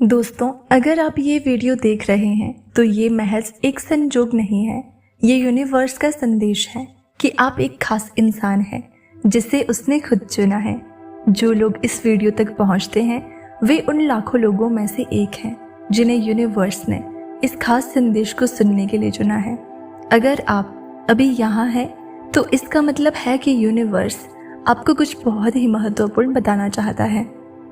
दोस्तों, अगर आप ये वीडियो देख रहे हैं तो ये महज एक संजोग नहीं है। ये यूनिवर्स का संदेश है कि आप एक खास इंसान हैं जिसे उसने खुद चुना है। जो लोग इस वीडियो तक पहुंचते हैं वे उन लाखों लोगों में से एक हैं जिन्हें यूनिवर्स ने इस खास संदेश को सुनने के लिए चुना है। अगर आप अभी यहाँ हैं तो इसका मतलब है कि यूनिवर्स आपको कुछ बहुत ही महत्वपूर्ण बताना चाहता है।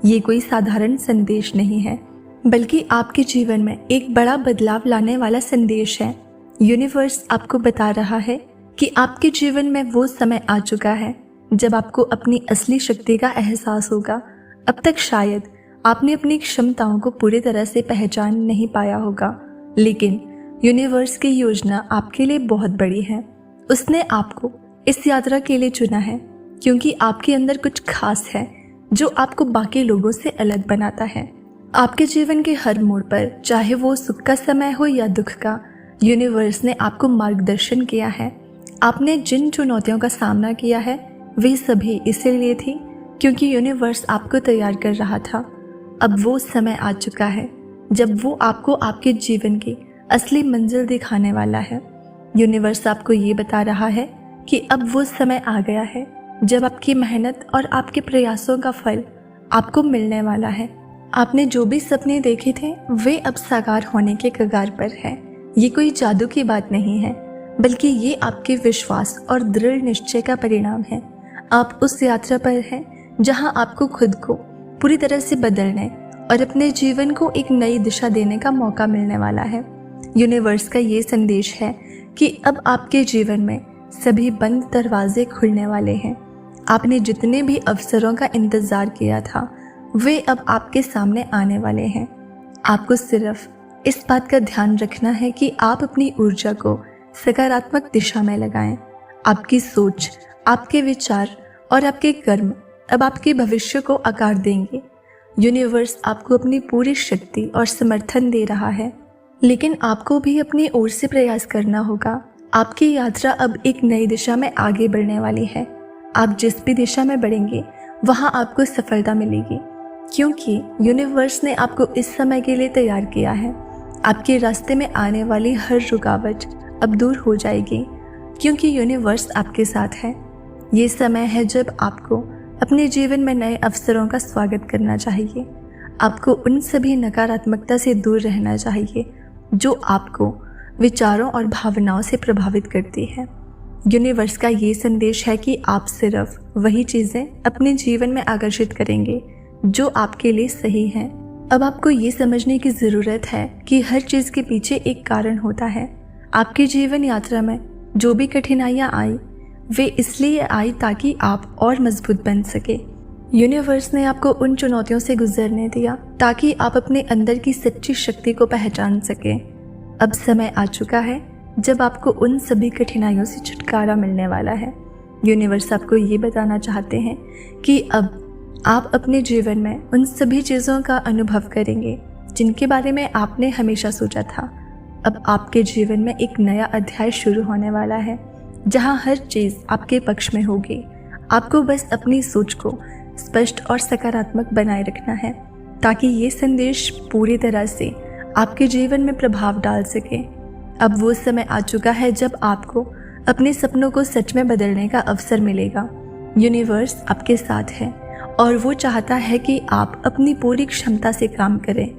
ये कोई साधारण संदेश नहीं है, बल्कि आपके जीवन में एक बड़ा बदलाव लाने वाला संदेश है। यूनिवर्स आपको बता रहा है कि आपके जीवन में वो समय आ चुका है जब आपको अपनी असली शक्ति का एहसास होगा। अब तक शायद आपने अपनी क्षमताओं को पूरी तरह से पहचान नहीं पाया होगा, लेकिन यूनिवर्स की योजना आपके लिए बहुत बड़ी है। उसने आपको इस यात्रा के लिए चुना है क्योंकि आपके अंदर कुछ खास है जो आपको बाकी लोगों से अलग बनाता है। आपके जीवन के हर मोड़ पर, चाहे वो सुख का समय हो या दुख का, यूनिवर्स ने आपको मार्गदर्शन किया है। आपने जिन चुनौतियों का सामना किया है वे सभी इसीलिए थी क्योंकि यूनिवर्स आपको तैयार कर रहा था। अब वो समय आ चुका है जब वो आपको आपके जीवन की असली मंजिल दिखाने वाला है। यूनिवर्स आपको ये बता रहा है कि अब वो समय आ गया है जब आपकी मेहनत और आपके प्रयासों का फल आपको मिलने वाला है। आपने जो भी सपने देखे थे वे अब साकार होने के कगार पर हैं। ये कोई जादू की बात नहीं है, बल्कि ये आपके विश्वास और दृढ़ निश्चय का परिणाम है। आप उस यात्रा पर हैं जहां आपको खुद को पूरी तरह से बदलने और अपने जीवन को एक नई दिशा देने का मौका मिलने वाला है। यूनिवर्स का ये संदेश है कि अब आपके जीवन में सभी बंद दरवाजे खुलने वाले हैं। आपने जितने भी अवसरों का इंतजार किया था वे अब आपके सामने आने वाले हैं। आपको सिर्फ इस बात का ध्यान रखना है कि आप अपनी ऊर्जा को सकारात्मक दिशा में लगाएं। आपकी सोच, आपके विचार और आपके कर्म अब आपके भविष्य को आकार देंगे। यूनिवर्स आपको अपनी पूरी शक्ति और समर्थन दे रहा है, लेकिन आपको भी अपनी ओर से प्रयास करना होगा। आपकी यात्रा अब एक नई दिशा में आगे बढ़ने वाली है। आप जिस भी दिशा में बढ़ेंगे वहां आपको सफलता मिलेगी, क्योंकि यूनिवर्स ने आपको इस समय के लिए तैयार किया है। आपके रास्ते में आने वाली हर रुकावट अब दूर हो जाएगी क्योंकि यूनिवर्स आपके साथ है। ये समय है जब आपको अपने जीवन में नए अवसरों का स्वागत करना चाहिए। आपको उन सभी नकारात्मकता से दूर रहना चाहिए जो आपको विचारों और भावनाओं से प्रभावित करती है। यूनिवर्स का ये संदेश है कि आप सिर्फ वही चीज़ें अपने जीवन में आकर्षित करेंगे जो आपके लिए सही हैं। अब आपको ये समझने की ज़रूरत है कि हर चीज़ के पीछे एक कारण होता है। आपकी जीवन यात्रा में जो भी कठिनाइयाँ आई वे इसलिए आई ताकि आप और मजबूत बन सके। यूनिवर्स ने आपको उन चुनौतियों से गुजरने दिया ताकि आप अपने अंदर की सच्ची शक्ति को पहचान सकें। अब समय आ चुका है जब आपको उन सभी कठिनाइयों से छुटकारा मिलने वाला है। यूनिवर्स आपको ये बताना चाहते हैं कि अब आप अपने जीवन में उन सभी चीज़ों का अनुभव करेंगे जिनके बारे में आपने हमेशा सोचा था। अब आपके जीवन में एक नया अध्याय शुरू होने वाला है जहां हर चीज़ आपके पक्ष में होगी। आपको बस अपनी सोच को स्पष्ट और सकारात्मक बनाए रखना है ताकि ये संदेश पूरी तरह से आपके जीवन में प्रभाव डाल सके। अब वो समय आ चुका है जब आपको अपने सपनों को सच में बदलने का अवसर मिलेगा। यूनिवर्स आपके साथ है और वो चाहता है कि आप अपनी पूरी क्षमता से काम करें।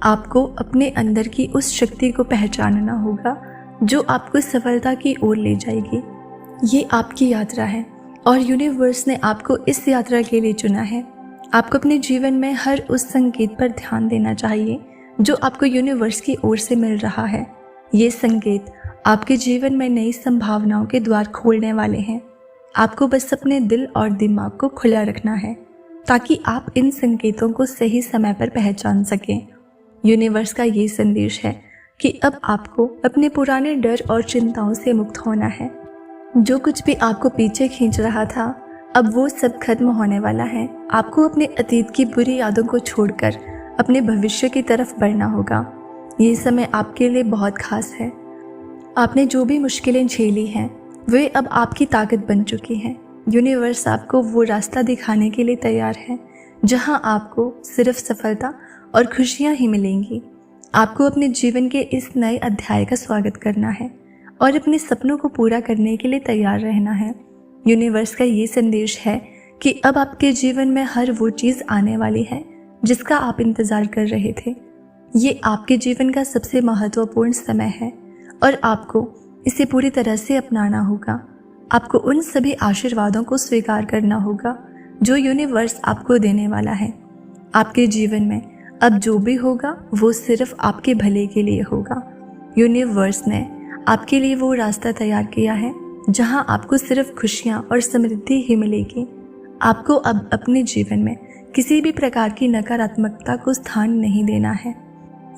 आपको अपने अंदर की उस शक्ति को पहचानना होगा जो आपको सफलता की ओर ले जाएगी। ये आपकी यात्रा है और यूनिवर्स ने आपको इस यात्रा के लिए चुना है। आपको अपने जीवन में हर उस संकेत पर ध्यान देना चाहिए जो आपको यूनिवर्स की ओर से मिल रहा है। ये संकेत आपके जीवन में नई संभावनाओं के द्वार खोलने वाले हैं। आपको बस अपने दिल और दिमाग को खुला रखना है ताकि आप इन संकेतों को सही समय पर पहचान सकें। यूनिवर्स का ये संदेश है कि अब आपको अपने पुराने डर और चिंताओं से मुक्त होना है। जो कुछ भी आपको पीछे खींच रहा था अब वो सब खत्म होने वाला है। आपको अपने अतीत की बुरी यादों को छोड़कर अपने भविष्य की तरफ बढ़ना होगा। ये समय आपके लिए बहुत खास है। आपने जो भी मुश्किलें झेली हैं वे अब आपकी ताकत बन चुकी हैं। यूनिवर्स आपको वो रास्ता दिखाने के लिए तैयार है जहां आपको सिर्फ सफलता और खुशियाँ ही मिलेंगी। आपको अपने जीवन के इस नए अध्याय का स्वागत करना है और अपने सपनों को पूरा करने के लिए तैयार रहना है। यूनिवर्स का ये संदेश है कि अब आपके जीवन में हर वो चीज़ आने वाली है जिसका आप इंतज़ार कर रहे थे। ये आपके जीवन का सबसे महत्वपूर्ण समय है और आपको इसे पूरी तरह से अपनाना होगा। आपको उन सभी आशीर्वादों को स्वीकार करना होगा जो यूनिवर्स आपको देने वाला है। आपके जीवन में अब जो भी होगा वो सिर्फ आपके भले के लिए होगा। यूनिवर्स ने आपके लिए वो रास्ता तैयार किया है जहां आपको सिर्फ खुशियां और समृद्धि ही मिलेगी। आपको अब अपने जीवन में किसी भी प्रकार की नकारात्मकता को स्थान नहीं देना है।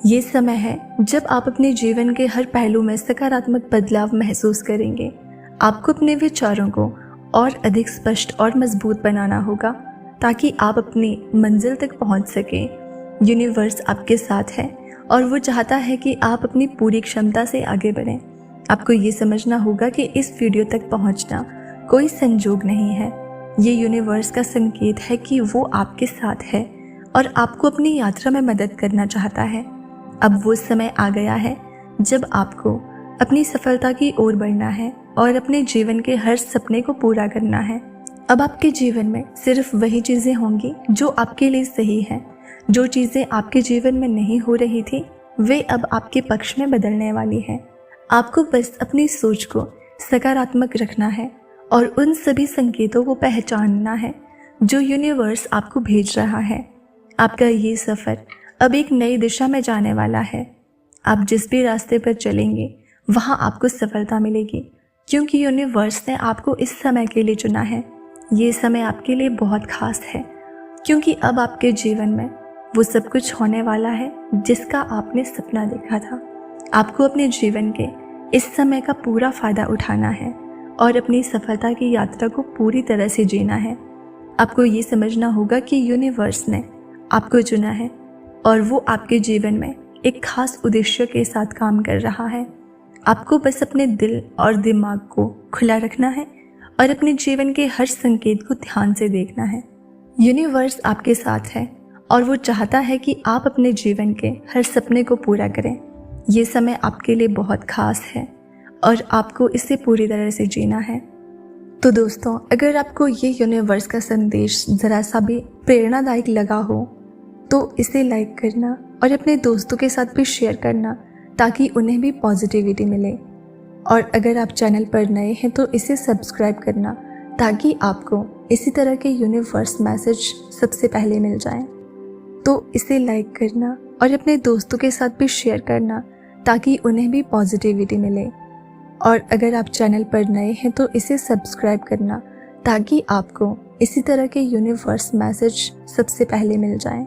ये समय है जब आप अपने जीवन के हर पहलू में सकारात्मक बदलाव महसूस करेंगे। आपको अपने विचारों को और अधिक स्पष्ट और मजबूत बनाना होगा ताकि आप अपनी मंजिल तक पहुंच सकें। यूनिवर्स आपके साथ है और वो चाहता है कि आप अपनी पूरी क्षमता से आगे बढ़ें। आपको ये समझना होगा कि इस वीडियो तक पहुंचना कोई संजोग नहीं है। ये यूनिवर्स का संकेत है कि वो आपके साथ है और आपको अपनी यात्रा में मदद करना चाहता है। अब वो समय आ गया है जब आपको अपनी सफलता की ओर बढ़ना है और अपने जीवन के हर सपने को पूरा करना है। अब आपके जीवन में सिर्फ वही चीज़ें होंगी जो आपके लिए सही हैं। जो चीज़ें आपके जीवन में नहीं हो रही थी वे अब आपके पक्ष में बदलने वाली हैं। आपको बस अपनी सोच को सकारात्मक रखना है और उन सभी संकेतों को पहचानना है जो यूनिवर्स आपको भेज रहा है। आपका ये सफ़र अब एक नई दिशा में जाने वाला है। आप जिस भी रास्ते पर चलेंगे वहाँ आपको सफलता मिलेगी क्योंकि यूनिवर्स ने आपको इस समय के लिए चुना है। ये समय आपके लिए बहुत खास है क्योंकि अब आपके जीवन में वो सब कुछ होने वाला है जिसका आपने सपना देखा था। आपको अपने जीवन के इस समय का पूरा फ़ायदा उठाना है और अपनी सफलता की यात्रा को पूरी तरह से जीना है। आपको ये समझना होगा कि यूनिवर्स ने आपको चुना है और वो आपके जीवन में एक खास उद्देश्य के साथ काम कर रहा है। आपको बस अपने दिल और दिमाग को खुला रखना है और अपने जीवन के हर संकेत को ध्यान से देखना है। यूनिवर्स आपके साथ है और वो चाहता है कि आप अपने जीवन के हर सपने को पूरा करें। ये समय आपके लिए बहुत खास है और आपको इसे पूरी तरह से जीना है। तो दोस्तों, अगर आपको ये यूनिवर्स का संदेश ज़रा सा भी प्रेरणादायक लगा हो तो इसे लाइक करना और अपने दोस्तों के साथ भी शेयर करना ताकि उन्हें भी पॉजिटिविटी मिले। और अगर आप चैनल पर नए हैं तो इसे सब्सक्राइब करना ताकि आपको इसी तरह के यूनिवर्स मैसेज सबसे पहले मिल जाएं। तो इसे लाइक करना और अपने दोस्तों के साथ भी शेयर करना ताकि उन्हें भी पॉजिटिविटी मिले। और अगर आप चैनल पर नए हैं तो इसे सब्सक्राइब करना ताकि आपको इसी तरह के यूनिवर्स मैसेज सबसे पहले मिल जाएं।